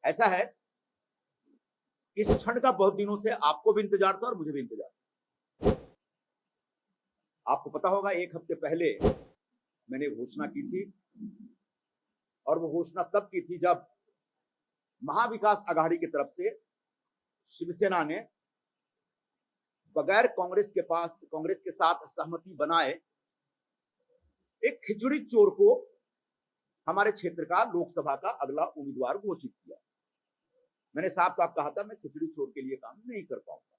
ऐसा है, इस क्षण का बहुत दिनों से आपको भी इंतजार था और मुझे भी इंतजार था। आपको पता होगा 1 हफ्ते पहले मैंने घोषणा की थी, और वो घोषणा तब की थी जब महाविकास आघाड़ी की तरफ से शिवसेना ने बगैर कांग्रेस के साथ सहमति बनाए एक खिचड़ी चोर को हमारे क्षेत्र का लोकसभा का अगला उम्मीदवार घोषित किया। मैंने साफ साफ कहा था, मैं खिचड़ी चोर के लिए काम नहीं कर पाऊंगा,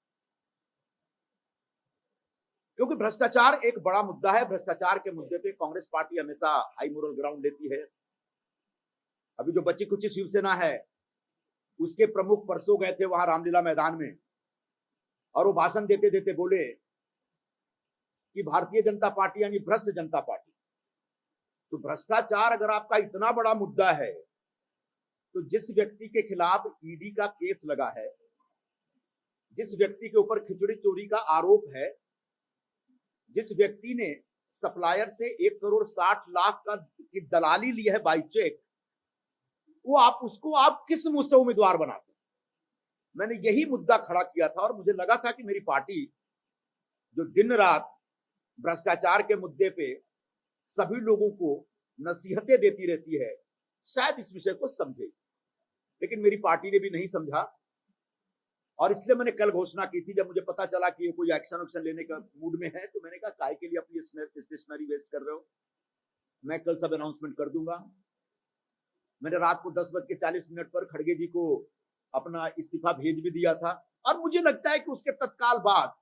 क्योंकि भ्रष्टाचार एक बड़ा मुद्दा है। भ्रष्टाचार के मुद्दे पे कांग्रेस पार्टी हमेशा हाई मोरल ग्राउंड लेती है। अभी जो बची कुची शिवसेना है, उसके प्रमुख परसों गए थे वहां रामलीला मैदान में, और वो भाषण देते देते बोले कि भारतीय जनता पार्टी यानी भ्रष्ट जनता पार्टी। तो भ्रष्टाचार अगर आपका इतना बड़ा मुद्दा है, तो जिस व्यक्ति के खिलाफ ईडी का केस लगा है, जिस व्यक्ति के ऊपर खिचड़ी चोरी का आरोप है, जिस व्यक्ति ने सप्लायर से 1,60,00,000 की दलाली ली है बाई चेक, वो उसको आप किस मुंह से उम्मीदवार बनाते? मैंने यही मुद्दा खड़ा किया था, और मुझे लगा था कि मेरी पार्टी जो दिन रात भ्रष्टाचार के मुद्दे पे सभी लोगों को नसीहतें देती रहती है, शायद इस विषय को समझे, लेकिन मेरी पार्टी ने भी नहीं समझा। और इसलिए मैंने कल घोषणा की थी, जब मुझे पता चला कि ये कोई एक्शन लेने का मूड में है, तो मैंने कहा काहे के लिए अपनी स्टेशनरी वेस्ट कर रहे हो, मैं कल सब अनाउंसमेंट कर दूंगा। मैंने रात को 10:40 पर खड़गे जी को अपना इस्तीफा भेज भी दिया था, और मुझे लगता है कि उसके तत्काल बाद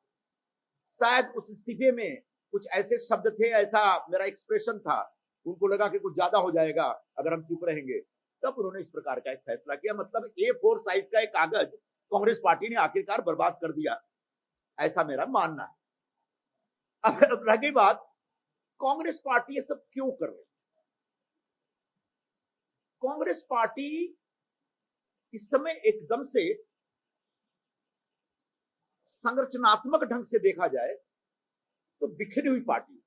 शायद उस इस्तीफे में कुछ ऐसे शब्द थे, ऐसा मेरा एक्सप्रेशन था, उनको लगा कि कुछ ज्यादा हो जाएगा अगर हम चुप रहेंगे, तब उन्होंने इस प्रकार का एक फैसला किया। मतलब A4 साइज का एक कागज कांग्रेस पार्टी ने आखिरकार बर्बाद कर दिया, ऐसा मेरा मानना है। अब रही बात, कांग्रेस पार्टी ये सब क्यों कर रही है? कांग्रेस पार्टी इस समय एकदम से संरचनात्मक ढंग से देखा जाए तो बिखरी हुई पार्टी,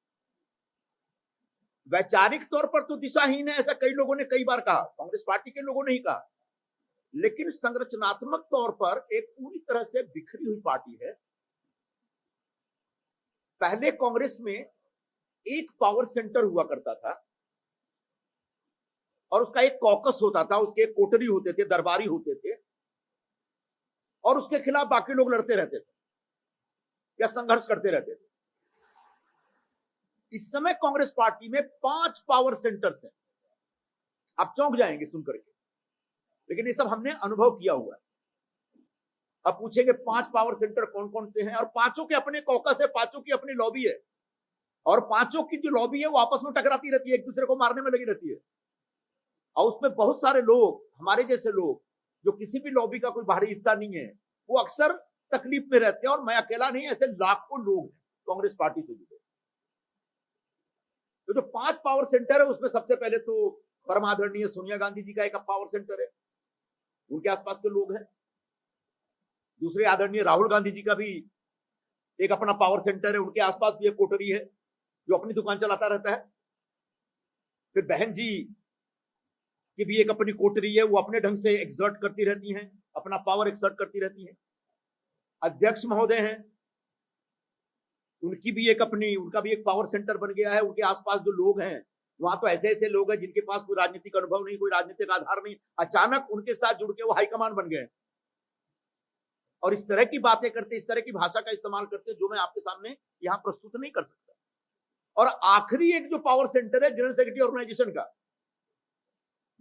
वैचारिक तौर पर तो दिशाहीन है, ऐसा कई लोगों ने कई बार कहा, कांग्रेस पार्टी के लोगों ने ही कहा, लेकिन संरचनात्मक तौर पर एक पूरी तरह से बिखरी हुई पार्टी है। पहले कांग्रेस में एक पावर सेंटर हुआ करता था, और उसका एक कॉकस होता था, उसके एक कोटरी होते थे, दरबारी होते थे, और उसके खिलाफ बाकी लोग लड़ते रहते थे या संघर्ष करते रहते थे। इस समय कांग्रेस पार्टी में 5 पावर सेंटर्स हैं। आप चौंक जाएंगे सुनकर के, लेकिन ये सब हमने अनुभव किया हुआ है। अब पूछेंगे 5 पावर सेंटर कौन कौन से हैं, और पांचों के अपने कॉकस है, पांचों की अपनी लॉबी है, और पांचों की जो लॉबी है वो आपस में टकराती रहती है, एक दूसरे को मारने में लगी रहती है। और उसमें बहुत सारे लोग, हमारे जैसे लोग जो किसी भी लॉबी का कोई बाहरी हिस्सा नहीं है, वो अक्सर तकलीफ में रहते हैं, और मैं अकेला नहीं, ऐसे लाखों लोग हैं कांग्रेस पार्टी से जुड़े। तो जो 5 पावर सेंटर है, उसमें सबसे पहले तो परमादरणीय सोनिया गांधी जी का एक पावर सेंटर है, उनके आसपास के लोग हैं। दूसरे आदरणीय राहुल गांधी जी का भी एक अपना पावर सेंटर है, उनके आसपास भी एक कोटरी है जो अपनी दुकान चलाता रहता है। फिर बहन जी की भी एक अपनी कोटरी है, वो अपने ढंग से एक्सर्ट करती रहती हैं, अपना पावर एक्सर्ट करती रहती हैं। अध्यक्ष महोदय हैं, उनका भी एक पावर सेंटर बन गया है। उनके आसपास जो लोग हैं, वहां तो ऐसे ऐसे लोग हैं जिनके पास कोई राजनीतिक अनुभव नहीं, कोई राजनीतिक आधार नहीं, अचानक उनके साथ जुड़ के वो हाईकमान बन गए, और इस तरह की बातें करते, इस तरह की भाषा का इस्तेमाल करते जो मैं आपके सामने यहां प्रस्तुत नहीं कर सकता। और आखिरी एक जो पावर सेंटर है जनरल सेक्रेटरी ऑर्गेनाइजेशन का,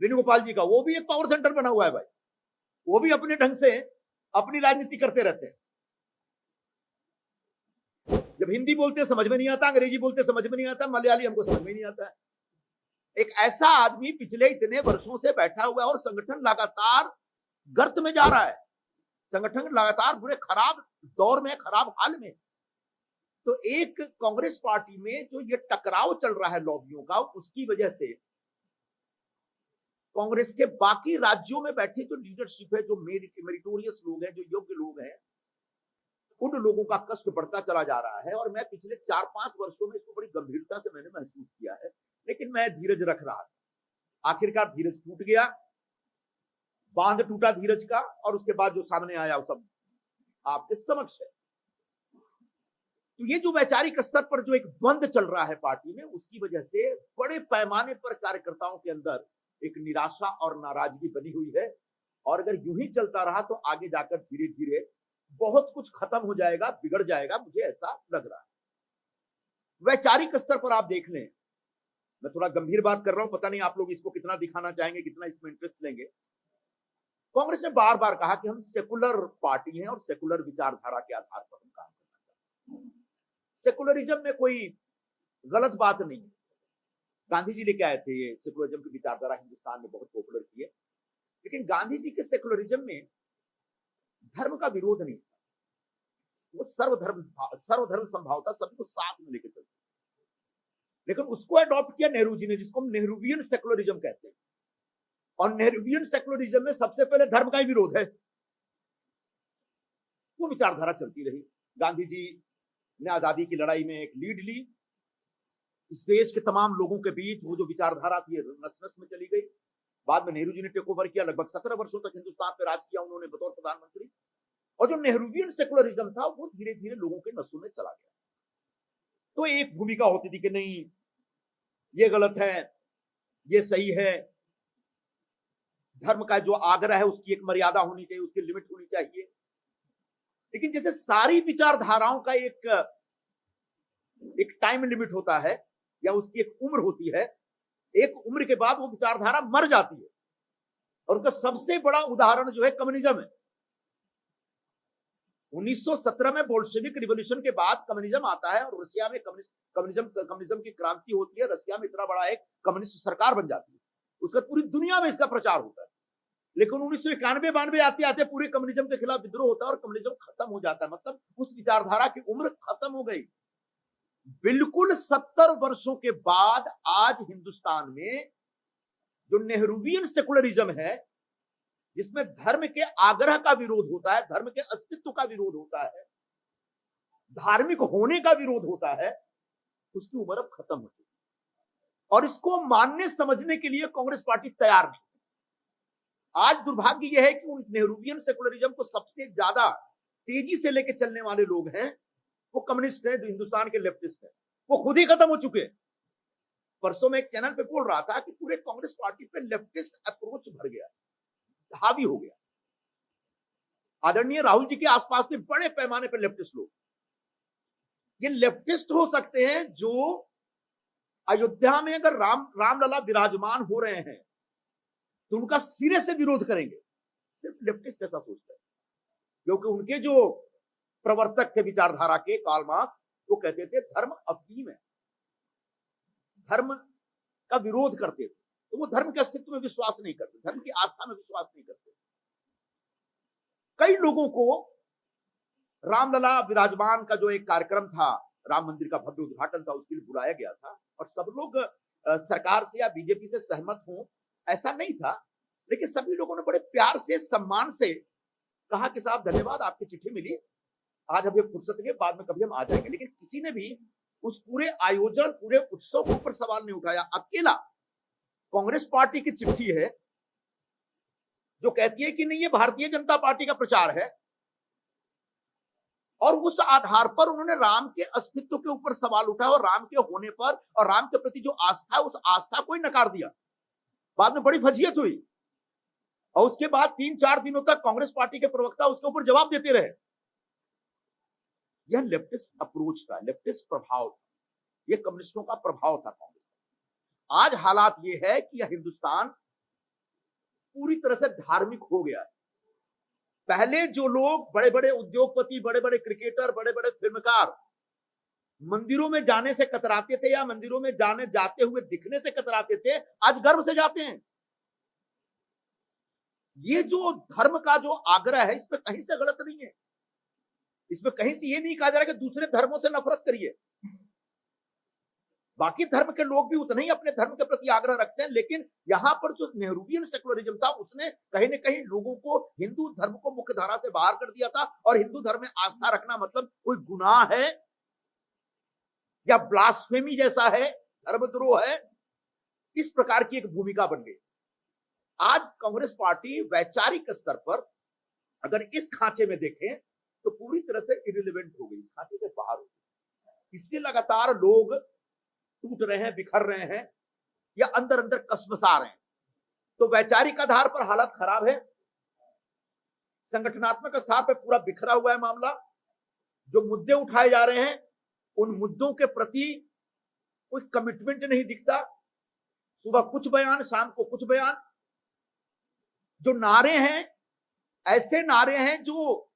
वेणुगोपाल जी का, वो भी एक पावर सेंटर बना हुआ है भाई। वो भी अपने ढंग से अपनी राजनीति करते रहते हैं। जब हिंदी बोलते समझ में नहीं आता, अंग्रेजी बोलते समझ में नहीं आता, मलयाली हमको समझ में नहीं आता है। एक ऐसा आदमी पिछले इतने वर्षों से बैठा हुआ है, और संगठन लगातार गर्त में जा रहा है, संगठन लगातार बुरे खराब दौर में, खराब हाल में। तो एक कांग्रेस पार्टी में जो ये टकराव चल रहा है लॉबियों का, उसकी वजह से कांग्रेस के बाकी राज्यों में बैठे जो लीडरशिप है, जो मेरिटोरियस लोग हैं, जो योग्य लोग हैं, उन लोगों का कष्ट बढ़ता चला जा रहा है। और मैं पिछले 4-5 वर्षों में इसको बड़ी गंभीरता से मैंने महसूस किया है, लेकिन मैं धीरज रख रहा था। आखिरकार धीरज टूट गया, बांध टूटा धीरज का, और उसके बाद जो सामने आया वो सब आपके समक्ष है। तो ये जो वैचारिक स्तर पर जो एक द्वंद्व चल रहा है पार्टी में, उसकी वजह से बड़े पैमाने पर कार्यकर्ताओं के अंदर एक निराशा और नाराजगी बनी हुई है। और अगर यूं ही चलता रहा तो आगे जाकर धीरे धीरे बहुत कुछ खत्म हो जाएगा, बिगड़ जाएगा, मुझे ऐसा लग रहा है। वैचारिक स्तर पर आप देख लें, मैं थोड़ा गंभीर बात कर रहा हूं, पता नहीं आप लोग इसको कितना दिखाना चाहेंगे, कितना इसमें इंटरेस्ट लेंगे। कांग्रेस ने बार बार कहा कि हम सेकुलर पार्टी हैं और सेकुलर विचारधारा के आधार पर हम काम करना चाहते हैं। सेकुलरिज्म में कोई गलत बात नहीं है। गांधी जी लेके आए थे ये सेकुलरिज्म की विचारधारा, हिंदुस्तान में बहुत पॉपुलर की है। लेकिन गांधी जी के सेकुलरिज्म में धर्म का विरोध नहीं था, वो सर्वधर्म संभावता सभी को साथ में लेकर चलते। लेकिन उसको अडॉप्ट किया नेहरू जी ने, जिसको हम नेहरूवियन सेकुलरिज्म कहते हैं। और नेहरूवियन सेकुलरिज्म में सबसे पहले धर्म का ही विरोध है। वो विचारधारा चलती रही। गांधी जी ने आजादी की लड़ाई में एक लीड ली, इस देश के तमाम लोगों के बीच वो जो विचारधारा थी नस नस में चली गई। बाद में नेहरू जी ने टेक ओवर किया, लगभग 17 वर्षों तक हिंदुस्तान पे राज किया उन्होंने बतौर प्रधानमंत्री। और जो नेहरूवियन सेकुलरिज्म था वो धीरे धीरे लोगों के नसों में चला गया। तो एक भूमिका होती थी कि नहीं ये गलत है, ये सही है, धर्म का जो आग्रह है उसकी एक मर्यादा होनी चाहिए, उसकी लिमिट होनी चाहिए। लेकिन जैसे सारी विचारधाराओं का एक टाइम लिमिट होता है या उसकी एक उम्र होती है, एक उम्र के बाद वो विचारधारा मर जाती है। और उसका सबसे बड़ा उदाहरण जो है कम्युनिज्म है। 1917 में बोल्शेविक रिवॉल्यूशन के बाद कम्युनिज्म आता है और रशिया में कम्युनिज्म की क्रांति होती है। रशिया में इतना बड़ा एक कम्युनिस्ट सरकार बन जाती है, उसका पूरी दुनिया में इसका प्रचार होता है। लेकिन 1991-92 आते आते पूरे कम्युनिज्म के खिलाफ विद्रोह होता है और कम्युनिज्म खत्म हो जाता है। मतलब उस विचारधारा की उम्र खत्म हो गई। बिल्कुल 70 वर्षों के बाद आज हिंदुस्तान में जो नेहरूवियन सेकुलरिज्म है, जिसमें धर्म के आग्रह का विरोध होता है, धर्म के अस्तित्व का विरोध होता है, धार्मिक होने का विरोध होता है, उसकी उम्र अब खत्म हो चुकी है। और इसको मानने समझने के लिए कांग्रेस पार्टी तैयार नहीं। आज दुर्भाग्य यह है कि उन नेहरूवियन सेकुलरिज्म को सबसे ज्यादा तेजी से लेकर चलने वाले लोग हैं वो कम्युनिस्ट हैं, जो हिंदुस्तान के लेफ्टिस्ट हैं। वो खुद ही खत्म हो चुके हैं। परसों में एक चैनल पे बोल रहा था कि पूरे कांग्रेस पार्टी पे लेफ्टिस्ट अप्रोच भर गया, हावी हो गया। आदरणीय राहुल जी के आसपास में बड़े पैमाने पर लेफ्टिस्ट लोग, ये लेफ्टिस्ट हो सकते हैं जो अयोध्या में अगर रामलला विराजमान हो रहे हैं तो उनका सिरे से विरोध करेंगे। सिर्फ लेफ्टिस्ट ऐसा सोचता है, क्योंकि उनके जो प्रवर्तक थे विचारधारा के, कार्ल मार्क्स, वो कहते थे धर्म अफीम है, धर्म का विरोध करते थे। तो वो धर्म के अस्तित्व में विश्वास नहीं करते, धर्म की आस्था में विश्वास नहीं करते। कई लोगों को रामलला विराजमान का जो एक कार्यक्रम था, राम मंदिर का भव्य उद्घाटन था, उसके लिए बुलाया गया था और सब लोग सरकार से या बीजेपी से सहमत हों ऐसा नहीं था। लेकिन सभी लोगों ने बड़े प्यार से, सम्मान से कहा कि साहब धन्यवाद, आपकी चिट्ठी मिली, आज हमें फुर्सत नहीं है, बाद में कभी हम आ जाएंगे। लेकिन किसी ने भी उस पूरे आयोजन, पूरे उत्सव के ऊपर सवाल नहीं उठाया। अकेला कांग्रेस पार्टी की चिट्ठी है जो कहती है कि नहीं, ये भारतीय जनता पार्टी का प्रचार है, और उस आधार पर उन्होंने राम के अस्तित्व के ऊपर सवाल उठाया और राम के होने पर और राम के प्रति जो आस्था है, उस आस्था को ही नकार दिया। बाद में बड़ी फजीयत हुई और उसके बाद 3-4 दिनों तक कांग्रेस पार्टी के प्रवक्ता उसके ऊपर जवाब देते रहे। यह लेफ्टिस्ट अप्रोच था, लेफ्टिस्ट प्रभाव था, यह कम्युनिस्टों का प्रभाव था कांग्रेस। आज हालात यह है कि यह हिंदुस्तान पूरी तरह से धार्मिक हो गया है। पहले जो लोग बड़े बड़े उद्योगपति, बड़े बड़े क्रिकेटर, बड़े बड़े फिल्मकार मंदिरों में जाने से कतराते थे या मंदिरों में जाते हुए दिखने से कतराते थे, आज गर्व से जाते हैं। ये जो धर्म का जो आग्रह है, इसमें कहीं से गलत नहीं है। इसमें कहीं से ये नहीं कहा जा रहा कि दूसरे धर्मों से नफरत करिए। बाकी धर्म के लोग भी उतना ही अपने धर्म के प्रति आग्रह रखते हैं। लेकिन यहां पर जो नेहरूवियन सेकुलरिज्म था, उसने कहीं ना कहीं लोगों को, हिंदू धर्म को मुख्य धारा से बाहर कर दिया था। और हिंदू धर्म में आस्था रखना मतलब कोई गुनाह है या ब्लास्फेमी जैसा है, धर्मद्रोह है, इस प्रकार की एक भूमिका बन गई। आज कांग्रेस पार्टी वैचारिक स्तर पर अगर इस खांचे में देखें तो पूरी तरह से इरिलेवेंट हो गई, इस खांचे से बाहर हो गई। इसलिए लगातार लोग टूट रहे हैं, बिखर रहे हैं या अंदर अंदर कसमसा रहे हैं। तो वैचारिक आधार पर हालत खराब है, संगठनात्मक स्तर पर पूरा बिखरा हुआ है मामला। जो मुद्दे उठाए जा रहे हैं उन मुद्दों के प्रति कोई कमिटमेंट नहीं दिखता। सुबह कुछ बयान, शाम को कुछ बयान। जो नारे हैं ऐसे नारे हैं जो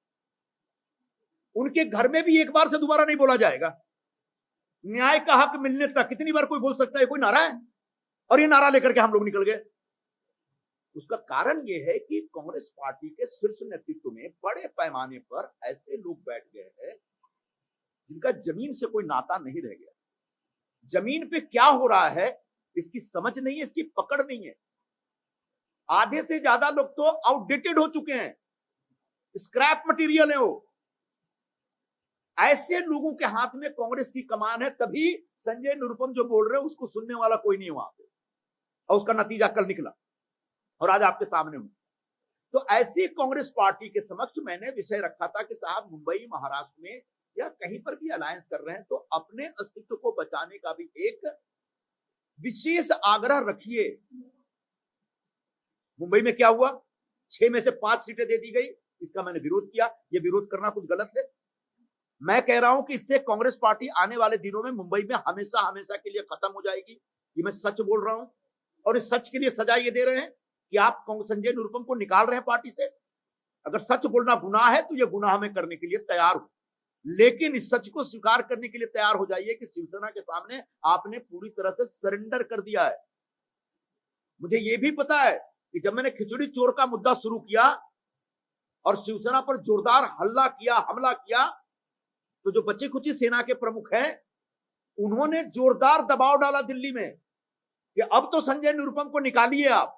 उनके घर में भी एक बार से दोबारा नहीं बोला जाएगा। न्याय का हक मिलने तक कितनी बार कोई बोल सकता है, कोई नारा है? और ये नारा लेकर के हम लोग निकल गए। उसका कारण यह है कि कांग्रेस पार्टी के शीर्ष नेतृत्व में बड़े पैमाने पर ऐसे लोग बैठ गए हैं जिनका जमीन से कोई नाता नहीं रह गया। जमीन पे क्या हो रहा है इसकी समझ नहीं है, इसकी पकड़ नहीं है। आधे से ज्यादा लोग तो आउटडेटेड हो चुके हैं, स्क्रैप मटेरियल है वो। ऐसे लोगों के हाथ में कांग्रेस की कमान है, तभी संजय निरुपम जो बोल रहे हैं उसको सुनने वाला कोई नहीं है वहां पे, और उसका नतीजा कल निकला और आज आपके सामने हूं। तो ऐसी कांग्रेस पार्टी के समक्ष मैंने विषय रखा था कि साहब मुंबई, महाराष्ट्र में या कहीं पर भी अलायंस कर रहे हैं तो अपने अस्तित्व को बचाने का भी एक विशेष आग्रह रखिए। मुंबई में क्या हुआ? 6 में से 5 सीटें दे दी गई, इसका मैंने विरोध किया। यह विरोध करना कुछ गलत है? मैं कह रहा हूं कि इससे कांग्रेस पार्टी आने वाले दिनों में मुंबई में हमेशा हमेशा के लिए खत्म हो जाएगी। ये मैं सच बोल रहा हूं, और इस सच के लिए सजा ये दे रहे हैं कि आप संजय निरुपम को निकाल रहे हैं पार्टी से। अगर सच बोलना गुनाह है तो यह गुनाह हमें करने के लिए तैयार हो, लेकिन इस सच को स्वीकार करने के लिए तैयार हो जाइए कि शिवसेना के सामने आपने पूरी तरह से सरेंडर कर दिया है। मुझे यह भी पता है कि जब मैंने खिचड़ी चोर का मुद्दा शुरू किया और शिवसेना पर जोरदार हमला किया, तो जो बची खुची सेना के प्रमुख हैं उन्होंने जोरदार दबाव डाला दिल्ली में कि अब तो संजय निरुपम को निकालिए आप।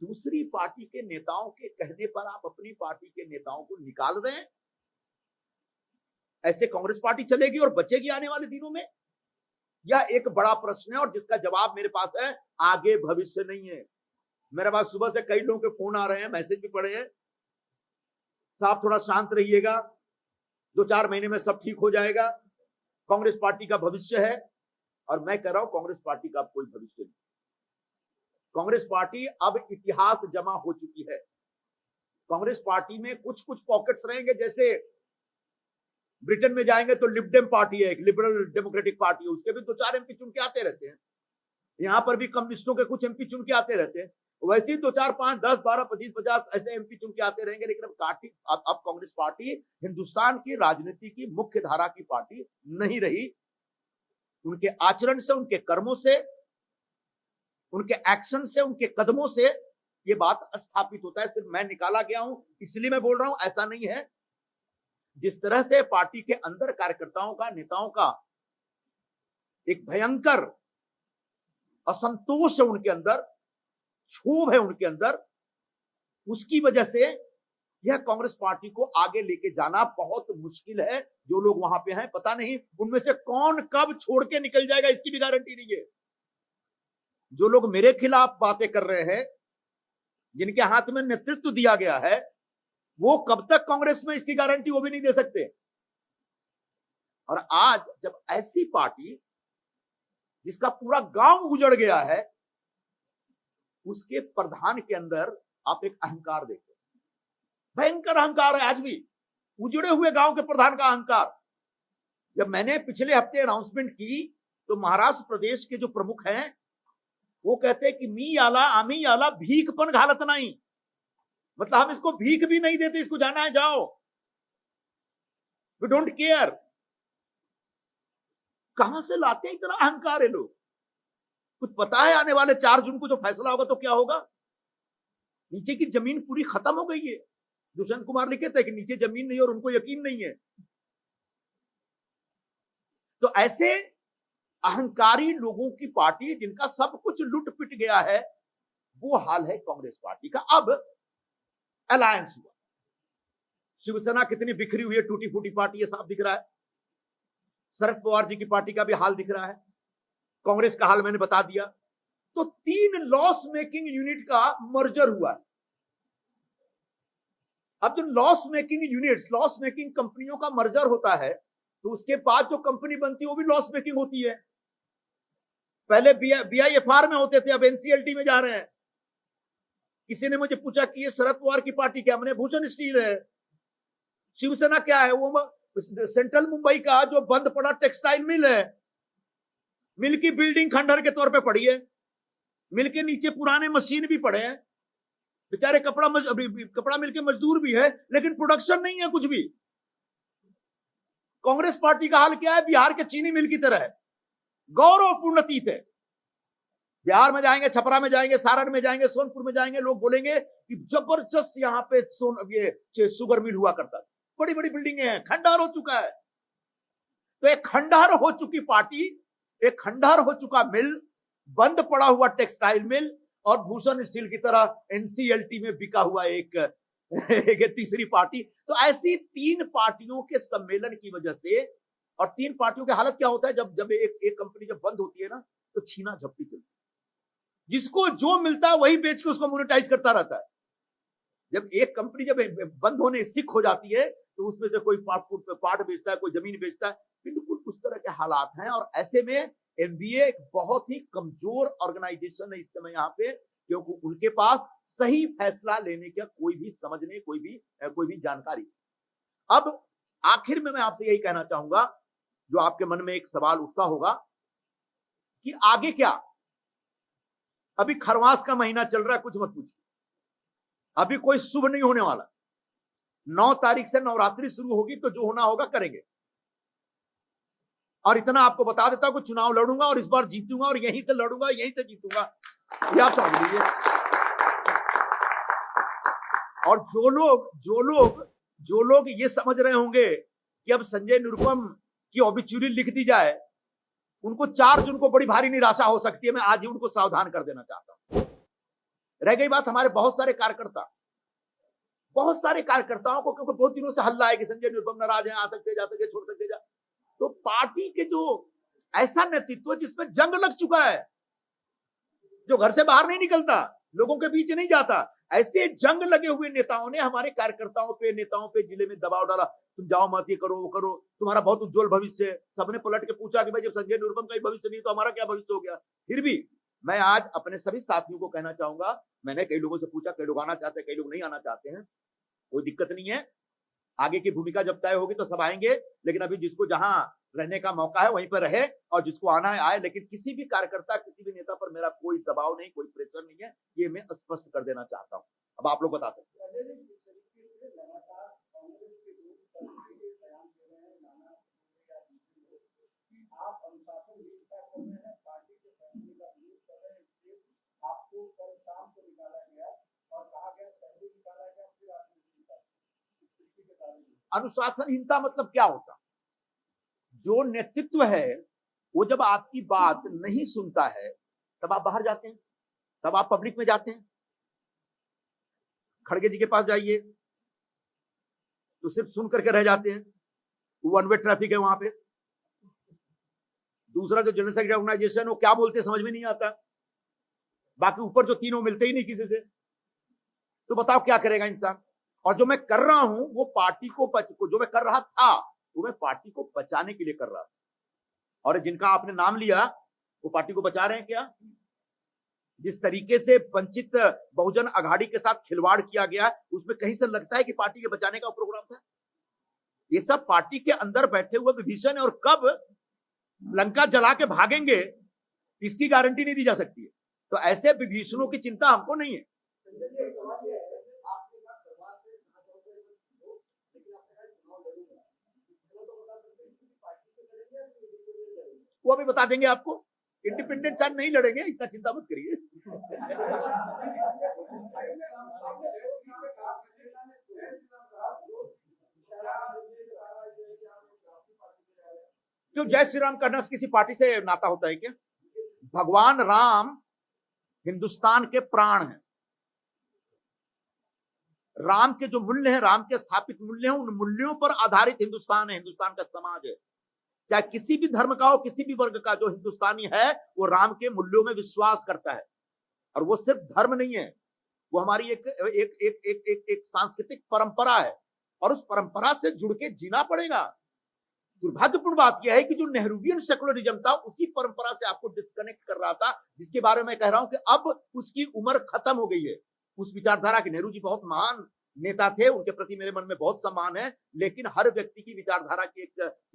दूसरी पार्टी के नेताओं के कहने पर आप अपनी पार्टी के नेताओं को निकाल रहे हैं। ऐसे कांग्रेस पार्टी चलेगी और बचेगी आने वाले दिनों में? यह एक बड़ा प्रश्न है और जिसका जवाब मेरे पास है, आगे भविष्य नहीं है। मेरे पास सुबह से कई लोगों के फोन आ रहे हैं, मैसेज भी पड़े हैं, साहब थोड़ा शांत रहिएगा, 2-4 महीने में सब ठीक हो जाएगा, कांग्रेस पार्टी का भविष्य है। और मैं कह रहा हूं कांग्रेस पार्टी का अब कोई भविष्य नहीं। कांग्रेस पार्टी अब इतिहास जमा हो चुकी है। कांग्रेस पार्टी में कुछ कुछ पॉकेट्स रहेंगे, जैसे ब्रिटेन में जाएंगे तो लिबडेम पार्टी है, एक लिबरल डेमोक्रेटिक पार्टी है, उसके भी 2-4 एमपी चुन के आते रहते हैं। यहां पर भी कम्युनिस्टों के कुछ एमपी चुन के आते रहते हैं। वैसे ही 2-4, 5, 10, 12, 25, 50 ऐसे एमपी चुन के आते रहेंगे। लेकिन अब कांग्रेस पार्टी हिंदुस्तान की राजनीति की मुख्य धारा की पार्टी नहीं रही। उनके आचरण से, उनके कर्मों से, उनके एक्शन से, उनके कदमों से ये बात स्थापित होता है। सिर्फ मैं निकाला गया हूं इसलिए मैं बोल रहा हूं, ऐसा नहीं है। जिस तरह से पार्टी के अंदर कार्यकर्ताओं का, नेताओं का एक भयंकर असंतोष है उनके अंदर, क्षोभ है उनके अंदर, उसकी वजह से यह कांग्रेस पार्टी को आगे लेके जाना बहुत मुश्किल है। जो लोग वहां पे हैं, पता नहीं उनमें से कौन कब छोड़ के निकल जाएगा, इसकी भी गारंटी नहीं है। जो लोग मेरे खिलाफ बातें कर रहे हैं, जिनके हाथ में नेतृत्व दिया गया है, वो कब तक कांग्रेस में, इसकी गारंटी वो भी नहीं दे सकते। और आज जब ऐसी पार्टी जिसका पूरा गांव उजड़ गया है, उसके प्रधान के अंदर आप एक अहंकार देखते, भयंकर अहंकार है। आज भी उजड़े हुए गांव के प्रधान का अहंकार। जब मैंने पिछले हफ्ते अनाउंसमेंट की तो महाराष्ट्र प्रदेश के जो प्रमुख हैं वो कहते हैं कि मी आला आमी आला भीख पण घालत नहीं, मतलब हम इसको भीख भी नहीं देते, इसको जाना है जाओ, वी डोंट केयर। कहां से लाते हैं इतना अहंकार है लोग? कुछ पता है आने वाले 4 जून को जो फैसला होगा तो क्या होगा? नीचे की जमीन पूरी खत्म हो गई है। दुष्यंत कुमार लिखे थे कि नीचे जमीन नहीं और उनको यकीन नहीं है। तो ऐसे अहंकारी लोगों की पार्टी जिनका सब कुछ लुट पिट गया है, वो हाल है कांग्रेस पार्टी का। अब अलायंस हुआ, शिवसेना कितनी बिखरी हुई है, टूटी फूटी पार्टी, ये साफ दिख रहा है। शरद पवार जी की पार्टी का भी हाल दिख रहा है। कांग्रेस का हाल मैंने बता दिया। तो 3 लॉस मेकिंग यूनिट का मर्जर हुआ है। अब जो loss making units, loss making कंपनियों का मर्जर होता है, तो उसके बाद जो कंपनी बनती है वो भी लॉस मेकिंग होती है। पहले BIFR में होते थे, अब NCLT में जा रहे हैं। किसी ने मुझे पूछा कि ये शरद पवार की पार्टी क्या? मैंने भूषण स्टील है। शिवसेना क्या है? वो सेंट्रल मुंबई का जो बंद पड़ा टेक्सटाइल मिल है। मिल की बिल्डिंग खंडहर के तौर पे पड़ी है। मिल के नीचे पुराने मशीन भी पड़े हैं। बेचारे कपड़ा मिल के मजदूर भी है, लेकिन प्रोडक्शन नहीं है कुछ भी। कांग्रेस पार्टी का हाल क्या है? बिहार के चीनी मिल की तरह है, गौरवपूर्ण अतीत है। बिहार में जाएंगे, छपरा में जाएंगे, सारण में जाएंगे, सोनपुर में जाएंगे, लोग बोलेंगे कि जबरदस्त यहाँ पे ये शुगर मिल हुआ करता था, बड़ी बड़ी बिल्डिंगें हैं, खंडहर हो चुका है। तो एक खंडहर हो चुकी पार्टी, एक खंडहर हो चुका मिल, बंद पड़ा हुआ टेक्सटाइल मिल, और भूषण स्टील की तरह NCLT में बिका हुआ एक तीसरी पार्टी। तो ऐसी 3 पार्टियों के सम्मेलन की वजह से, और 3 पार्टियों की हालत क्या होता है, जब एक कंपनी जब बंद होती है ना, तो छीना झपटी चलती है। जिसको जो मिलता है वही बेच के उसको मोनेटाइज करता रहता है। जब एक कंपनी जब बंद होने सिक हो जाती है, तो उसमें से कोई पार्ट बेचता है, कोई जमीन बेचता है। बिल्कुल उस तरह के हालात हैं। और ऐसे में MBA एक बहुत ही कमजोर ऑर्गेनाइजेशन है इस समय यहाँ पे, क्योंकि उनके पास सही फैसला लेने का कोई भी समझने, कोई भी जानकारी। अब आखिर में मैं आपसे यही कहना चाहूंगा, जो आपके मन में एक सवाल उठता होगा कि आगे क्या। अभी खरवास का महीना चल रहा है, कुछ मत पूछिए, अभी कोई शुभ नहीं होने वाला। 9 तारीख से नवरात्रि शुरू होगी, तो जो होना होगा करेंगे। और इतना आपको बता देता हूं कि चुनाव लड़ूंगा और इस बार जीतूंगा, और यहीं से लड़ूंगा, यहीं से जीतूंगा, ये आप समझ लीजिए। और जो लोग ये समझ रहे होंगे कि अब संजय निरुपम की ऑबिचुरी लिख दी जाए, उनको 4 जून को बड़ी भारी निराशा हो सकती है। मैं आज ही उनको सावधान कर देना चाहता हूं। रह गई बात हमारे बहुत सारे कार्यकर्ताओं को, क्योंकि बहुत दिनों से हल्ला है कि संजय निरुपम नाराज है, आ सकते, जा सकते, छोड़ सकते, जा। तो पार्टी के जो ऐसा नेतृत्व जिसमें जंग लग चुका है, जो घर से बाहर नहीं निकलता, लोगों के बीच नहीं जाता, ऐसे जंग लगे हुए नेताओं ने हमारे कार्यकर्ताओं पे, नेताओं पे जिले में दबाव डाला, तुम जाओ मत, ये करो, वो करो, तुम्हारा बहुत उज्जवल भविष्य है। सबने पलट के पूछा कि भाई जब संजय निरुपम का ही भविष्य नहीं तो हमारा क्या भविष्य हो गया। फिर भी मैं आज अपने सभी साथियों को कहना चाहूंगा, मैंने कई लोगों से पूछा, कई लोग आना चाहते हैं, कई लोग नहीं आना चाहते हैं, कोई दिक्कत नहीं है। आगे की भूमिका जब तय होगी तो सब आएंगे, लेकिन अभी जिसको जहां रहने का मौका है वहीं पर रहे, और जिसको आना है आए। लेकिन किसी भी कार्यकर्ता, किसी भी नेता पर मेरा कोई दबाव नहीं, कोई प्रेशर नहीं है, ये मैं स्पष्ट कर देना चाहता हूं। अब आप लोग बता सकते हैं। अनुशासनहीनता मतलब क्या होता? जो नेतृत्व है वो जब आपकी बात नहीं सुनता है, तब आप बाहर जाते हैं, तब आप पब्लिक में जाते हैं। खड़गे जी के पास जाइए तो सिर्फ सुन करके रह जाते हैं, वन वे ट्रैफिक है वहां पे। दूसरा जो जनरल सेक्रेटरी ऑर्गेनाइजेशन, वो क्या बोलते समझ में नहीं आता। बाकी ऊपर जो तीनों मिलते ही नहीं किसी से, तो बताओ क्या करेगा इंसान। और जो मैं कर रहा हूं वो पार्टी को, जो मैं कर रहा था वो मैं पार्टी को बचाने के लिए कर रहा था। और जिनका आपने नाम लिया वो पार्टी को बचा रहे हैं क्या? जिस तरीके से वंचित बहुजन अघाड़ी के साथ खिलवाड़ किया गया, उसमें कहीं से लगता है कि पार्टी के बचाने का प्रोग्राम था। ये सब पार्टी के अंदर बैठे हुए विभीषण है, और कब लंका जला के भागेंगे इसकी गारंटी नहीं दी जा सकती है। तो ऐसे विभीषणों की चिंता हमको नहीं है। वो अभी बता देंगे आपको। इंडिपेंडेंट शायद नहीं लड़ेंगे, इतना चिंता मत करिए। क्यों जय श्री राम करना किसी पार्टी से नाता होता है क्या? भगवान राम हिंदुस्तान के प्राण हैं। राम के जो मूल्य हैं, राम के स्थापित मूल्य हैं, उन मूल्यों पर आधारित हिंदुस्तान है, हिंदुस्तान का समाज है। चाहे किसी भी धर्म का हो, किसी भी वर्ग का, जो हिंदुस्तानी है वो राम के मूल्यों में विश्वास करता है। और वो सिर्फ धर्म नहीं है, वो हमारी एक सांस्कृतिक परंपरा है, और उस परंपरा से जुड़ के जीना पड़ेगा। दुर्भाग्यपूर्ण बात यह है कि जो नेहरूवियन सेकुलरिज्म था, उसी परंपरा से आपको डिस्कनेक्ट कर रहा था, जिसके बारे में कह रहा हूं कि अब उसकी उम्र खत्म हो गई है। उस विचारधारा के, नेहरू जी बहुत महान नेता थे, उनके प्रति मेरे मन में बहुत सम्मान है, लेकिन हर व्यक्ति की विचारधारा की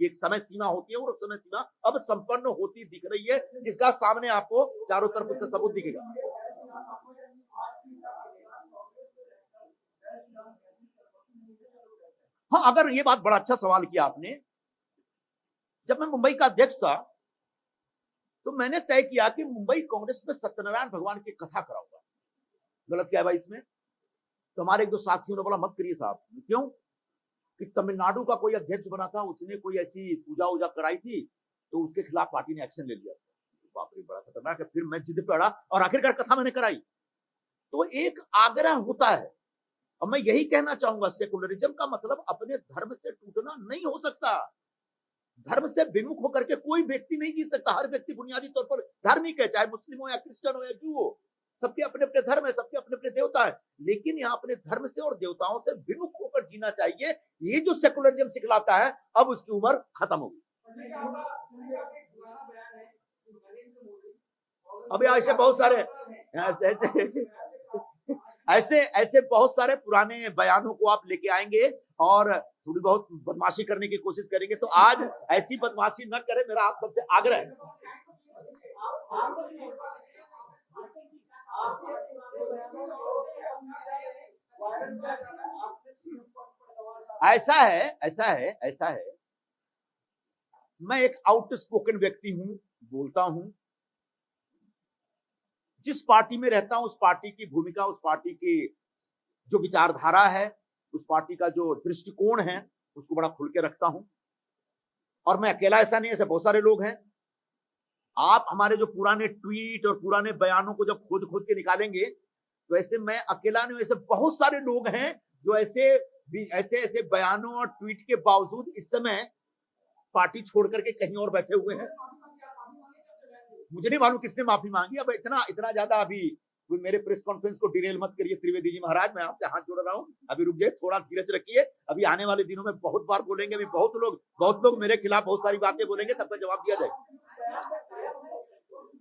एक समय सीमा होती है, और समय सीमा अब संपन्न होती दिख रही है, जिसका सामने आपको चारों तरफ उसका सबूत दिखेगा। हाँ, अगर ये बात, बड़ा अच्छा सवाल किया आपने। जब मैं मुंबई का अध्यक्ष था, तो मैंने तय किया कि मुंबई कांग्रेस में सत्यनारायण भगवान की कथा कराऊंगा। गलत क्या है भाई इसमें? तो हमारे एक दो साथियों ने बोला मत करिए साहब। क्यों? कि तमिलनाडु का कोई अध्यक्ष बना था, उसने कोई ऐसी पूजा वूजा कराई थी, तो उसके खिलाफ पार्टी ने एक्शन ले लिया। बाप रे, बड़ा खतरनाक है। फिर मैं जिद पे अड़ा और आखिरकार कथा मैंने कराई। तो एक आग्रह होता है, और मैं यही कहना चाहूंगा, सेकुलरिज्म का मतलब अपने धर्म से टूटना नहीं हो सकता। धर्म से विमुख होकर के कोई व्यक्ति नहीं जी सकता। हर व्यक्ति बुनियादी तौर पर धार्मिक है, चाहे मुस्लिम हो या क्रिश्चियन हो या जू हो। सबके अपने अपने धर्म है, सबके अपने अपने देवता है, लेकिन यहाँ अपने धर्म से और देवताओं से विमुख होकर जीना चाहिए। ये जो सेकुलरिज्म सिखलाता है, अब उसकी उम्र खत्म होगी। अभी ऐसे बहुत सारे ऐसे ऐसे बहुत सारे पुराने बयानों को आप लेके आएंगे और थोड़ी बहुत बदमाशी करने की कोशिश करेंगे, तो आज ऐसी बदमाशी न करें, मेरा आप सबसे आग्रह है। ऐसा है, मैं एक आउटस्पोकन व्यक्ति हूं, बोलता हूं। जिस पार्टी में रहता हूं, उस पार्टी की भूमिका, उस पार्टी की जो विचारधारा है, उस पार्टी का जो दृष्टिकोण है, उसको बड़ा खुल के रखता हूं। और मैं अकेला ऐसा नहीं, ऐसे बहुत सारे लोग हैं। आप हमारे जो पुराने ट्वीट और पुराने बयानों को जब खोद खोद के निकालेंगे, तो ऐसे मैं अकेला नहीं, ऐसे बहुत सारे लोग हैं जो ऐसे ऐसे बयानों और ट्वीट के बावजूद इस समय पार्टी छोड़ करके कहीं और बैठे हुए हैं। मुझे नहीं मालूम किसने माफी मांगी। अब इतना इतना ज्यादा अभी मेरे प्रेस कॉन्फ्रेंस को डिरेल मत करिए त्रिवेदी जी महाराज, मैं आपसे हाथ जोड़ रहा हूं, अभी रुक जाइए, थोड़ा धीरज रखिए। अभी आने वाले दिनों में बहुत बार बोलेंगे, अभी बहुत लोग मेरे खिलाफ बहुत सारी बातें बोलेंगे, तब तक जवाब दिया जाएगा।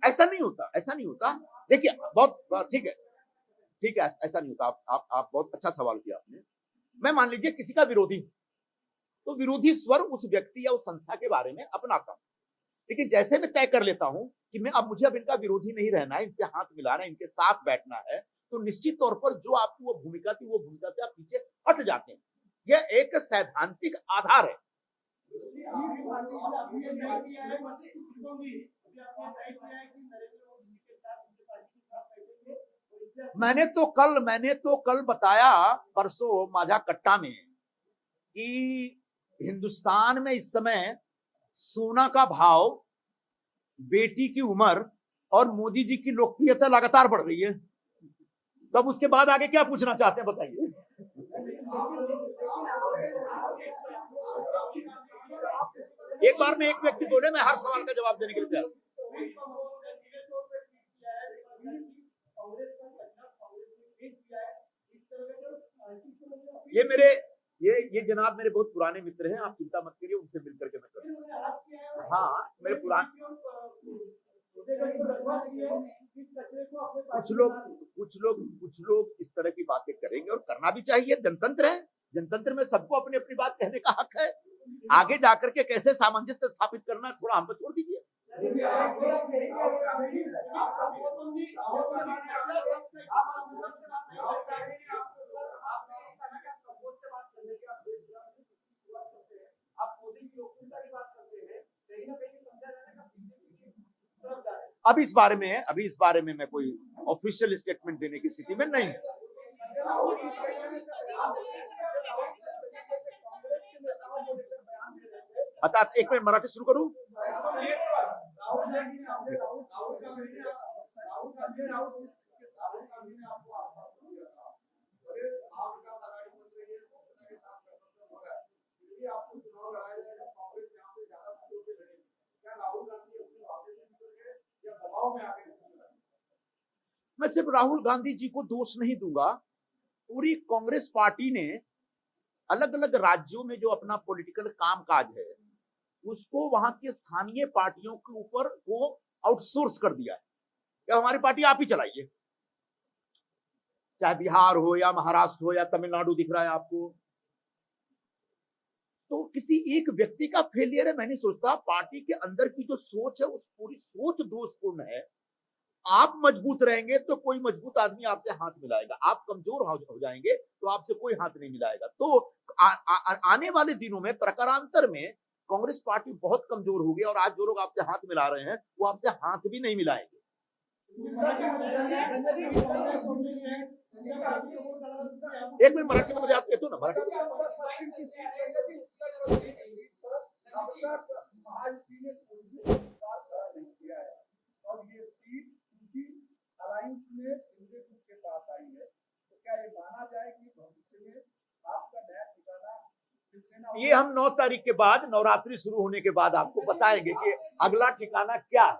ऐसा नहीं होता, ऐसा नहीं होता। देखिए, बहुत ठीक है, ठीक है, ऐसा नहीं होता। आप बहुत अच्छा सवाल किया आपने। मैं मान लीजिए किसी का विरोधी हूं, तो विरोधी स्वर उस व्यक्ति या उस संस्था के बारे में अपनाता हूं, लेकिन जैसे मैं तय कर लेता हूं कि मैं मुझे अब इनका विरोधी नहीं रहना है, इनसे हाथ मिलाना है, इनके साथ बैठना है, तो निश्चित तौर पर जो आपकी वो भूमिका थी, वो भूमिका से आप पीछे हट जाते हैं। यह एक सैद्धांतिक आधार है। मैंने तो कल बताया, परसों माझा कट्टा में, कि हिंदुस्तान में इस समय सोना का भाव, बेटी की उम्र और मोदी जी की लोकप्रियता लगातार बढ़ रही है। तब उसके बाद आगे क्या पूछना चाहते हैं बताइए? एक बार में एक व्यक्ति बोले, मैं हर सवाल का जवाब देने के लिए तैयार हूं। ये जनाब मेरे बहुत पुराने मित्र हैं, आप चिंता मत करिए, उनसे मिलकर के मैं करूंगा। हाँ, मेरे पुराने कुछ लोग इस तरह की बातें करेंगे, और करना भी चाहिए। जनतंत्र है, जनतंत्र में सबको अपनी अपनी बात कहने का हक है। आगे जाकर के कैसे सामंजस्य स्थापित करना, थोड़ा हम पे छोड़ दीजिए। अभी इस बारे में मैं कोई ऑफिशियल स्टेटमेंट देने की स्थिति में नहीं। आता एक मिनट, मराठी सुरू करू? सिर्फ राहुल गांधी जी को दोष नहीं दूंगा, पूरी कांग्रेस पार्टी ने अलग अलग राज्यों में जो अपना पॉलिटिकल कामकाज है उसको वहां के स्थानीय पार्टियों के ऊपर वो आउटसोर्स कर दिया है कि हमारी पार्टी आप ही चलाइए, चाहे बिहार हो या महाराष्ट्र हो या तमिलनाडु दिख रहा है आपको। तो किसी एक व्यक्ति का फेलियर है मैं नहीं सोचता, पार्टी के अंदर की जो सोच है उस पूरी सोच दोषपूर्ण है। आप मजबूत रहेंगे तो कोई मजबूत आदमी आपसे हाथ मिलाएगा, आप कमजोर हो जाएंगे तो आपसे कोई हाथ नहीं मिलाएगा। तो आने वाले दिनों में प्रकारांतर में कांग्रेस पार्टी बहुत कमजोर होगी और आज जो लोग आपसे हाथ मिला रहे हैं वो आपसे हाथ भी नहीं मिलाएंगे। एक मिनट मराठी मध्ये आप येतो ना, मराठी ये हम 9 तारीख के बाद, नवरात्रि शुरू होने के बाद आपको बताएंगे कि अगला ठिकाना क्या है।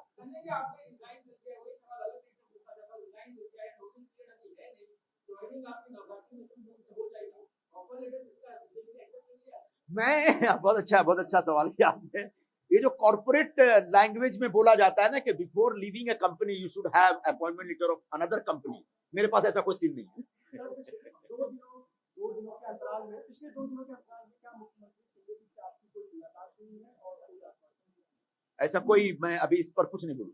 मैं बहुत अच्छा सवाल किया आपने। ये जो कॉर्पोरेट लैंग्वेज में बोला जाता है ना कि before leaving a company you should have appointment letter of another company, मेरे पास ऐसा कोई सीन नहीं है। पिछले 2 दिनों के अंतराल में क्या मुख्यमंत्री से आपकी कोई मुलाकात हुई है और ऐसा कोई, मैं अभी इस पर कुछ नहीं बोलूं।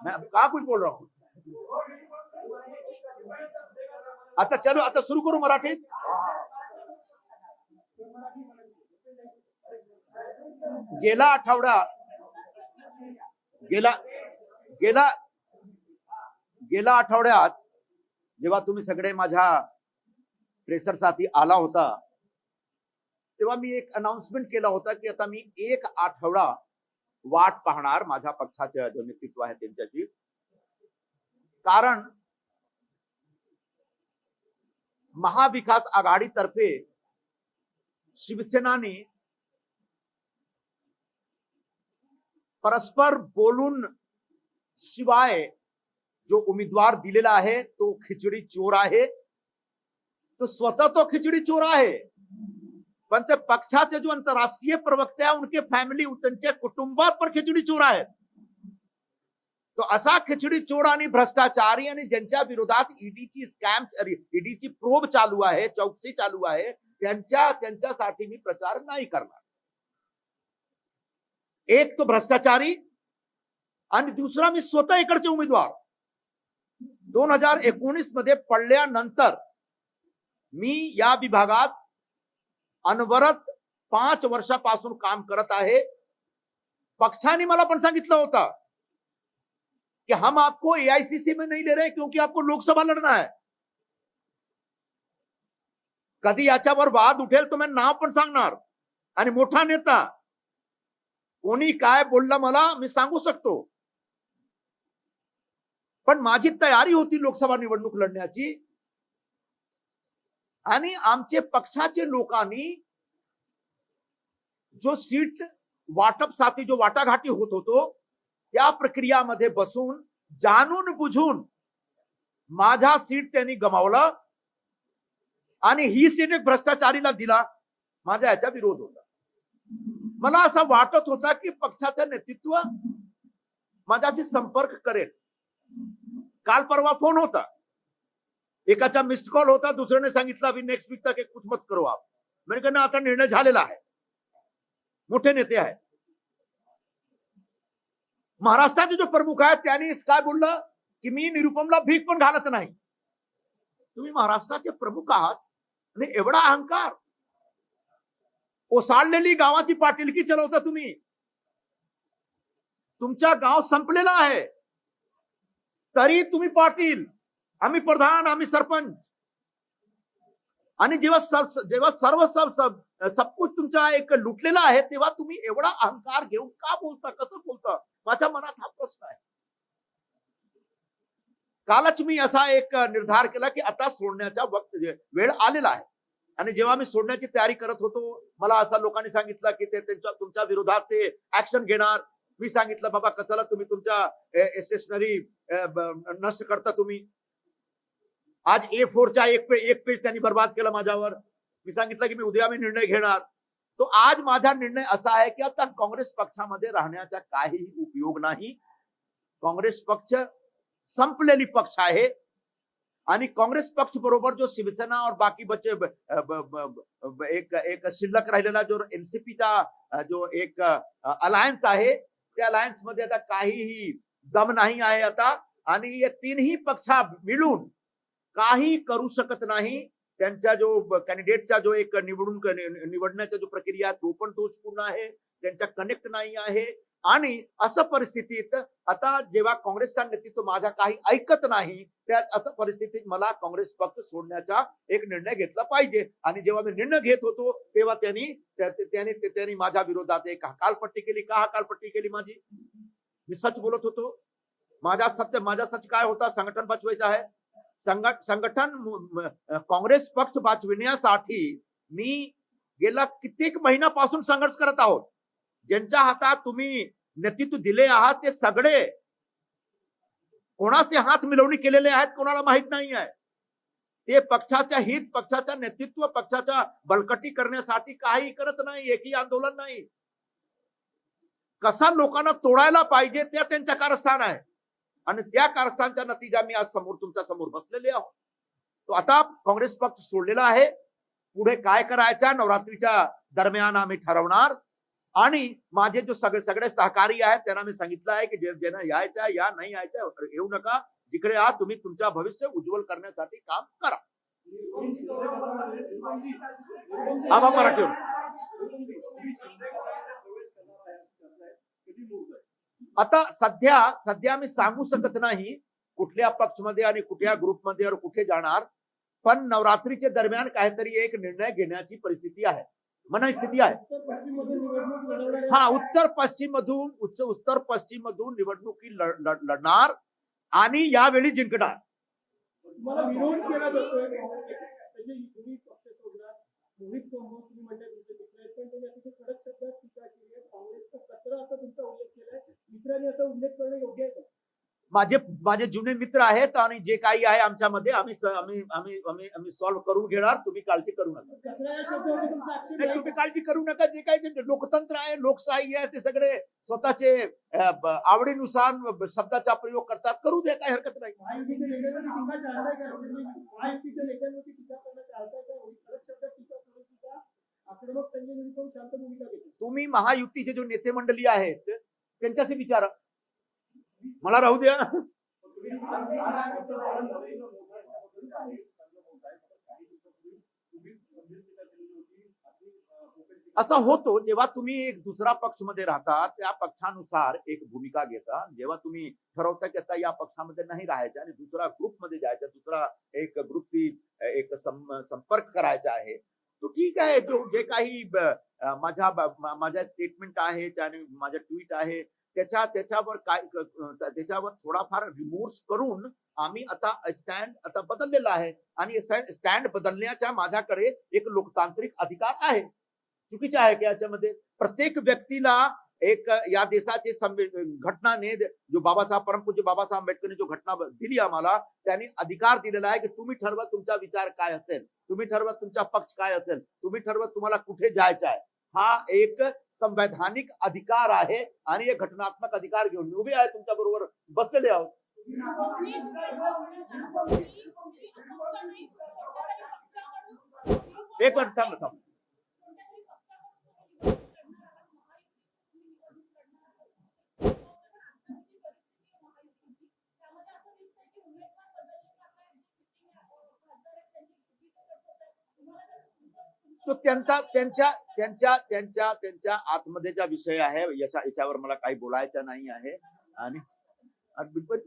मैं कहा कुछ बोल रहा हूं। आता चलो, आता सुरू करू मराठीत। गेला आठवडा गेला आठवड्यात जेव्हा तुम्ही सगळे माझ्या प्रेसर साथी आला होता तेव्हा मी एक अनाउन्समेंट केला होता की आता मी 1 आठवडा वाट पाहणार माझ्या पक्षाचे जो नेतृत्व आहे त्यांच्याशी, कारण महाविकास आघाडीतर्फे शिवसेनाने परस्पर बोलून शिवाय जो उमेदवार दिलेला आहे तो खिचडी चोर आहे। तो स्वतः तो खिचडी चोर आहे, पण ते पक्षाचे जो अंतरराष्ट्रीय प्रवक्ते आहे उनके फॅमिली त्यांच्या कुटुंबात पण खिचडी चोर आहेत। तो असा खिचडी चोर आणि भ्रष्टाचारी आणि ज्यांच्या विरोधात ईडीची स्कॅम, ईडीची प्रोब चालू आहे, चौकशी चालू आहे, त्यांच्यासाठी मी प्रचार नाही करणार। एक तो भ्रष्टाचारी आणि दुसरा मी स्वतः इकडचे उमेदवार 2019 मध्ये पडल्यानंतर मी या विभागात अनवरत 5 वर्षापासून काम करत आहे। पक्षाने मला पण सांगितलं होतं कि हम आपको एआईसीसी में नहीं ले रहे क्योंकि आपको लोकसभा लड़ना है। कधी याच्यावर वाद उठेल तो मैं नाव पण सांगणार आणि मोठा नेता कोणी काय बोलला मला मी सांगू शकतो, पण माझी तयारी होती लोकसभा निवडणूक लढण्याची आणि आमचे पक्षाचे लोकांनी जो सीट वाटप साठी जो वाटाघाटी होत होतो त्या प्रक्रियामध्ये बसून जाणून बुझून माझा सीट त्यांनी गमावला आणि ही सीट एक भ्रष्टाचारीला दिला। माझा याचा विरोध होता। मला असं वाटत होता की पक्षाचं नेतृत्व माझ्याशी संपर्क करेल। काल परवा फोन होता, एकाचा मिस्ड कॉल होता, दुसऱ्याने सांगितलं अभी नेक्स्ट वीक तक कुछ मत करो आप। मैंने कहा आता निर्णय झालेला आहे, मोठे नेते आहेत। महाराष्ट्राचे जो प्रमुख आहेत त्यांनी काय बोललं की मी निरुपमला भीक पण घालत नाही। तुम्ही महाराष्ट्राचे प्रमुख आहात आणि एवढा अहंकार, ओसाडलेली गावाची पाटीलकी चालवता तुम्ही। तुमचा गाव संपलेला आहे तरी तुम्ही पाटील, आम्ही प्रधान, आम्ही सरपंच, आणि जेव्हा सर्व सब कुछ तुमचा एक लुटलेला आहे तेव्हा तुम्ही एवढा अहंकार घेऊन का बोलता, कसं बोलता? माझ्या मनात हा प्रश्न आहे। कालच मी असा एक निर्धार केला की आता सोडण्याचा वेळ आलेला आहे आणि जेव्हा मी सोडण्याची तयारी करत होतो मला असं लोकांनी सांगितलं की ते तुमच्या विरोधात ते ऍक्शन घेणार. मी सांगितलं बाबा कशाला तुम्ही तुमच्या स्टेशनरी नष्ट करता तुम्ही. आज A4च्या एक पेज त्यांनी बर्बाद केलं माझ्यावर. मी सांगितलं की उद्या मी निर्णय घेणार. तो आज माझा निर्णय असा आहे की आता काँग्रेस पक्षामध्ये राहण्याचा काहीही उपयोग नाही. काँग्रेस पक्ष संपलेली पक्ष आहे आणि काँग्रेस पक्ष बरोबर जो शिवसेना और बाकी बच्चे एक शिल्लक राहिलेला जो एनसीपीचा जो एक अलायन्स आहे त्या अलायन्स मध्ये आता काहीही दम नाही आहे आता. आणि हे तीनही पक्ष मिळून काही करू शकत नाही. त्यांच्या जो कॅन्डिडेटचा जो एक निवडण्याचा जो प्रक्रिया तो पण दोषपूर्ण आहे. त्यांच्या कनेक्ट नाही आहे. आणि असं परिस्थितीत आता जेव्हा काँग्रेसचा नेतृत्व माझा काही ऐकत नाही त्या असं परिस्थितीत मला काँग्रेस पक्ष सोडण्याचा एक निर्णय घेतला पाहिजे. आणि जेव्हा मी निर्णय घेत होतो तेव्हा त्यांनी माझ्या विरोधात एक हकालपट्टी केली. का हकालपट्टी केली माझी? मी सच बोलत होतो. माझा सच काय होता? संघटन वाचवायचं आहे. संघटन काँग्रेस पक्ष वाचविण्यासाठी मी गेला कित्येक महिन्यापासून संघर्ष करत आहोत. ज्यांच्या हातात तुम्ही नेतृत्व दिले आहात ते सगळे कोणाचे हात मिळवणी केलेले आहेत कोणाला माहित नाही आहे. ते पक्षाच्या हित, पक्षाच्या नेतृत्व, पक्षाच्या बळकटी करण्यासाठी काही करत नाही. एकही आंदोलन नाही. कसा लोकांना तोडायला पाहिजे ते त्यांच्या कारस्थान आहे आणि त्या कारस्थानचा नतीजा मी आज तुमच्या समोर बसलेले आहोत. तो आता काँग्रेस पक्ष सोडलेला आहे. पुढे काय करायचं नवरात्रीच्या दरम्यान आम्ही ठरवणार. आणि माझे जो सगळे सहकारी आहेत त्यांना मी सांगितलं आहे की ज्यांना यायचं या नाही यायचं येऊ नका. जिकडे आहात तुम्ही तुमच्या भविष्य उज्ज्वल करण्यासाठी काम करा. आबा मराठी आता सध्या मी सांगू शकत नाही कुठल्या पक्षमध्ये आणि कुठल्या ग्रुपमध्ये और कुठे जाणार. पण नवरात्रीच्या दरम्यान काहीतरी एक निर्णय घेण्याची परिस्थिती आहे, मनस्थिती आहे. हा, उत्तर पश्चिम मधून निवडणुकी लढणार आणि यावेळी जिंकणार. माझे जुने मित्र आहेत आणि जे काही आहे आमच्यामध्ये आम्ही सॉल्व्ह करून घेणार. तुम्ही काळजी करू नका. तुम्ही काळजी करू नका. जे काही लोकतंत्र आहे, लोकशाही आहे, ते सगळे स्वतःचे आवडीनुसार शब्दाचा प्रयोग करतात. करू दे, काही हरकत नाही. तुम्ही महायुतीचे जो नेते मंडळी आहेत त्यांच्याशी विचारा, मला राहू द्या. असं होतो जेव्हा तुम्ही एक दुसरा पक्ष मध्ये राहता त्या पक्षानुसार एक भूमिका घेता. जेव्हा तुम्ही ठरवता की आता या पक्षामध्ये नाही राहायचं आणि दुसरा ग्रुप मध्ये जायचं, दुसरा एक ग्रुपची एक संपर्क करायचा आहे, तो ठीक आहे. जे काही माझ्या स्टेटमेंट आहे आणि माझ्या ट्विट आहे त्याच्यावर थोडाफार रिमोर्स करून आम्ही आता स्टँड बदललेला आहे. आणि स्टँड बदलण्याचा माझ्याकडे एक लोकतांत्रिक अधिकार आहे. चुकीचे आहे की याच्यामध्ये प्रत्येक व्यक्तीला एक या देशाची घटनाने जो परमपूज्य बाबासाहेब आंबेडकरने जो घटना दिली आम्हाला, त्यांनी अधिकार दिलेला आहे की तुम्ही ठरवा तुमचा विचार काय असेल, तुम्ही ठरवा तुमचा पक्ष काय असेल, तुम्ही ठरवा तुम्हाला कुठे जायचं आहे. हा एक संवैधानिक अधिकार आहे आणि एक घटनात्मक अधिकार घेऊन मी उभे आहे, तुमच्या बरोबर बसलेले आहोत. एक मिनिट थांब. तो त्यांच्या आतमध्येचा विषय आहे. याच्यावर मला काही बोलायचं नाही आहे. आणि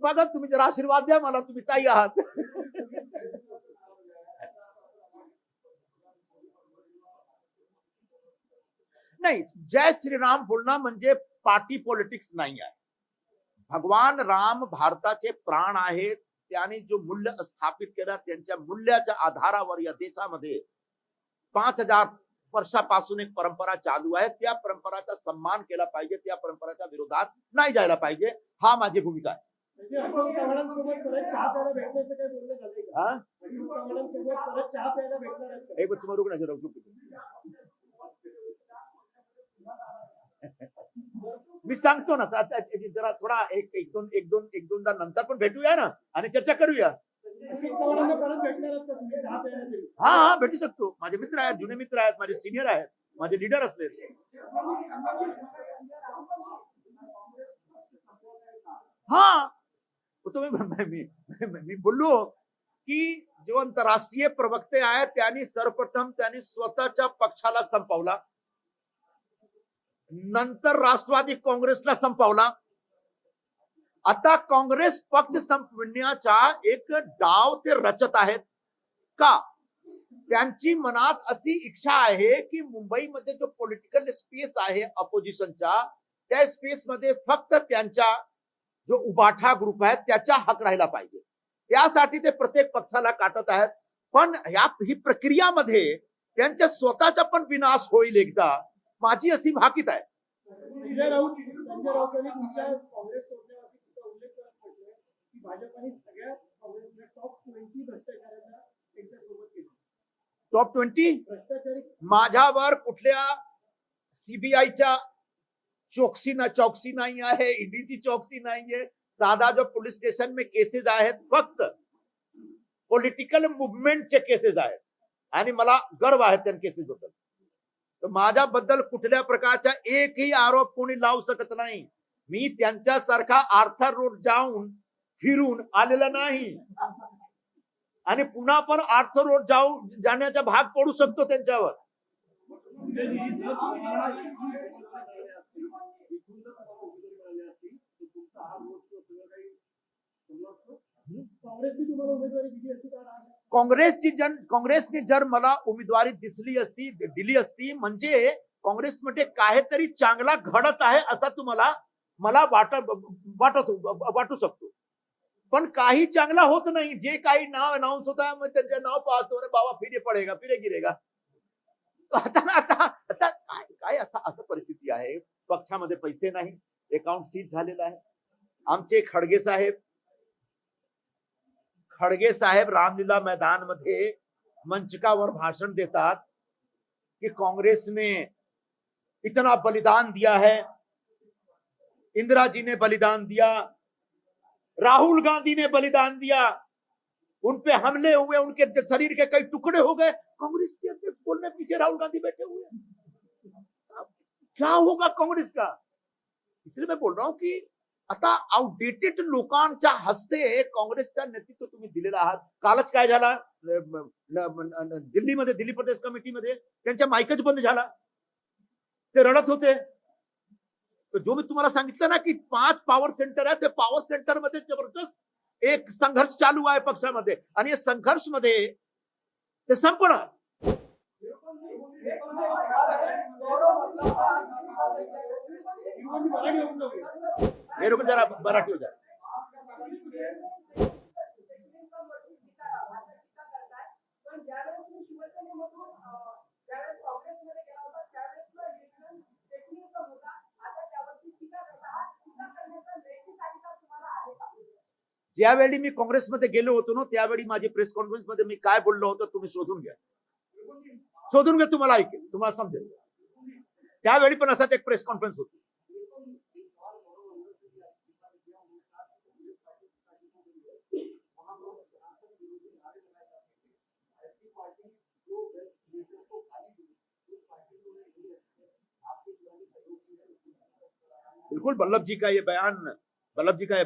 बघा, तुम्ही जरा आशीर्वाद द्या मला, तुम्ही ताई आहात. नाही, जय श्रीराम बोलणं म्हणजे पार्टी पॉलिटिक्स नाही आहे. भगवान राम भारताचे प्राण आहेत. त्यांनी जो मूल्य स्थापित केला त्यांच्या मूल्याच्या आधारावर या देशामध्ये 5,000 वर्षापासून एक परंपरा चालू आहे, त्या परंपराचा सन्मान केला पाहिजे, त्या परंपराच्या विरोधात नाही जायला पाहिजे, हा माझी भूमिका आहे. मी सांगतो ना, जरा थोडा एक दोनदा नंतर पण भेटूया ना आणि चर्चा करूया. हा भेटू शकतो. माझे मित्र आहेत, जुने मित्र आहेत, माझे सिनियर आहेत, माझे लीडर असले. हा मी बोललो की जो आंतरराष्ट्रीय प्रवक्ते आहेत त्यांनी सर्वप्रथम त्यांनी स्वतःच्या पक्षाला संपवला, नंतर राष्ट्रवादी काँग्रेसला संपवला. आता काँग्रेस पक्ष संपविण्याचा एक डाव ते रचत आहेत का? त्यांची मनात अशी इच्छा आहे की मुंबईमध्ये जो पॉलिटिकल स्पेस आहे अपोजिशनचा, त्या स्पेस मध्ये फक्त त्यांचा जो उबाठा ग्रुप आहे त्याचा हक राहिला पाहिजे. त्यासाठी ते प्रत्येक पक्षाला काटत आहेत. पण ही प्रक्रियामध्ये त्यांच्या स्वतःचा पण विनाश होईल एकदा, माझी अशी भाकीत आहे. टॉप 20 माझ्यावर कुठल्या सीबीआयच्या चौकसी नाही आहे, ईडीची चौकसी नाहीये. साधा जो पोलीस स्टेशन में केसेस आहेत फक्त पॉलिटिकल मुवमेंटचे केसेस आहेत आणि मला गर्व आहे त्या केसेस बद्दल. तर माझ्याबद्दल कुठल्या प्रकारचा एकही आरोप कोणी लावू शकत नाही. मी त्यांच्यासारखा आर्थर रोड जाऊन फिरून आलेला नाही आणि पुन्हा पण आर्थर रोड जाण्याचा भाग पडू शकतो त्यांच्यावर. काँग्रेसने जर मला उमेदवारी दिली असती म्हणजे काँग्रेसमध्ये काहीतरी चांगला घडत आहे असं तुम्हाला मला वाटू शकतो. पण काही चांगला होत नाही. जे काही नाव अनाउन्स होता मग त्यांचे नाव पाहतो, अरे बाबा फिरे गिरेगा. आता काय असं परिस्थिती आहे. पक्षामध्ये पैसे नाही, अकाउंट सीज झालेला आहे. आमचे खडगे साहेब रामलीला मैदान मध्ये मंचकावर भाषण देतात कि कांग्रेस ने इतना बलिदान दिया है, इंदिरा जी ने बलिदान दिया, राहुल गांधी ने बलिदान दिया, उन पे हमले हुए, उनके शरीर के कई टुकड़े हो गए. कांग्रेस के बोलने पीछे राहुल गांधी बैठे हुए हैं. क्या होगा कांग्रेस का? इसलिए मैं बोल रहा हूं की आता आउटडेटेड लोकांच्या हस्ते काँग्रेसचा नेतृत्व तुम्ही दिलेला आहात. कालच काय झाला दिल्लीमध्ये, दिल्ली प्रदेश कमिटीमध्ये त्यांच्या माईकच बंद झाला, ते रडत होते. तर जो मी तुम्हाला सांगितलं ना की 5 पॉवर सेंटर आहे, ते पॉवर सेंटर मध्ये जबरदस्त एक संघर्ष चालू आहे पक्षामध्ये आणि या संघर्ष मध्ये ते संपणार. मेरे को जरा मराठी हो जाए. ज्यावेळी मी काँग्रेसमध्ये गेलो होतो ना त्यावेळी माझी प्रेस कॉन्फरन्स मध्ये मी काय बोललो होतो तुम्ही शोधून घ्या, तुम्हाला ऐकेल, तुम्हाला समजेल. त्यावेळी पण असाच एक प्रेस कॉन्फरन्स होती. बिल्कुल बल्लभ जी का यह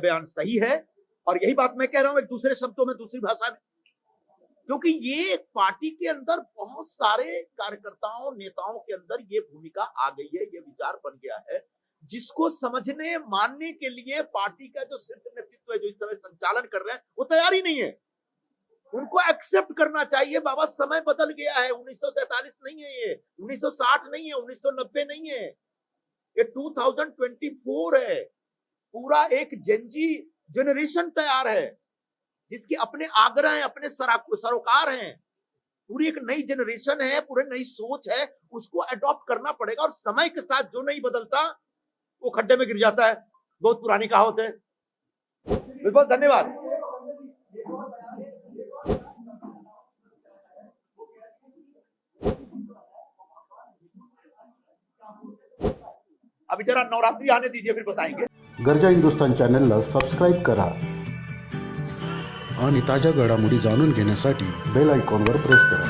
बयान सही है और यही बात मैं कह रहा हूं एक दूसरे शब्दों में, दूसरी भाषा में, क्योंकि ये पार्टी के अंदर बहुत सारे कार्यकर्ताओं नेताओं के अंदर ये भूमिका आ गई है, ये विचार बन गया है जिसको समझने मानने के लिए पार्टी का जो शीर्ष नेतृत्व है जो इस समय संचालन कर रहे हैं वो तैयार ही नहीं है. उनको एक्सेप्ट करना चाहिए. बाबा समय बदल गया है. 1947 नहीं है ये, 1960 नहीं है, 1990 नहीं है, ये 2024 है. पूरा एक जेनजी जनरेशन तैयार है जिसके अपने आग्रह हैं, अपने सरोकार हैं. पूरी एक नई जनरेशन है, पूरी नई सोच है, उसको अडॉप्ट करना पड़ेगा। और समय के साथ जो नहीं बदलता वो खड्डे में गिर जाता है। बहुत पुरानी कहावत है। बहुत धन्यवाद। अभी जरा नवरात्रि आने दीजिए, फिर बताएंगे। गरजा हिंदुस्तान चॅनलला सबस्क्राईब करा आणि ताज्या घडामोडी जाणून घेण्यासाठी बेल आयकॉनवर प्रेस करा।